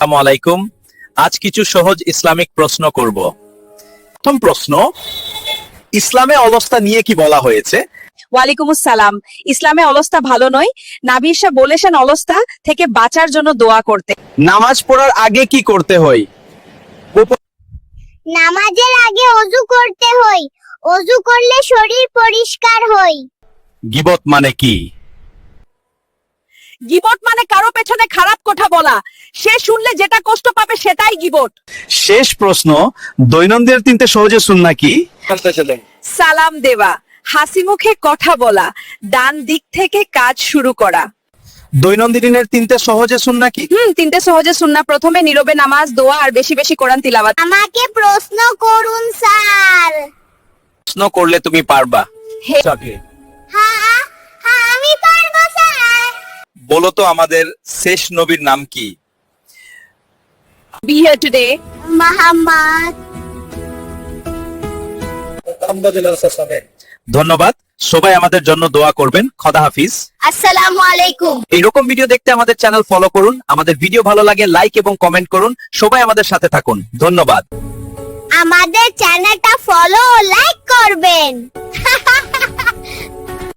আসসালামু আলাইকুম। আজ কিছু সহজ ইসলামিক প্রশ্ন করব। প্রথম প্রশ্ন, ইসলামে অলস্তা নিয়ে কি বলা হয়েছে? ওয়ালাইকুম আসসালাম। ইসলামে অলস্তা ভালো নয়। নবী ঈসা বলেছেন অলস্তা থেকে বাঁচার জন্য দোয়া করতে। নামাজ পড়ার আগে কি করতে হয়? নামাজের আগে ওযু করতে হয়। ওযু করলে শরীর পরিষ্কার হয়। গীবত মানে কি? গিবট মানে কারো পেছনে খারাপ কথা বলা। সে শুনলে যেটা কষ্ট পাবে সেটাই গিবট। শেষ প্রশ্ন, দৈনন্দিন তিনটে সহজে সুন্নাহ কি? সালাম দেওয়া, হাসি মুখে কথা বলা, ডান দিক থেকে কাজ শুরু করা। দৈনন্দিনের তিনটে সহজে সুন্নাহ কি? তিনটে সহজে সুন্নাহ। প্রথমে নীরবে নামাজ, দোয়া আর বেশি বেশি কোরআন তিলাওয়াত। আমাকে প্রশ্ন করুন স্যার। প্রশ্ন করলে তুমি পারবা। হে- হ্যাঁ, আমি পারবো স্যার। বলো তো আমাদের শেষ নবীর নাম কি? Be here today. মুহাম্মদ। ধন্যবাদ। সবাই আমাদের জন্য দোয়া করবেন। খোদা হাফিজ। আসসালামু আলাইকুম। এইরকম ভিডিও দেখতে আমাদের চ্যানেল ফলো করুন। আমাদের ভিডিও ভালো লাগে লাইক এবং কমেন্ট করুন। সবাই আমাদের সাথে থাকুন। ধন্যবাদ। আমাদের চ্যানেলটা ফলো ও লাইক করবেন।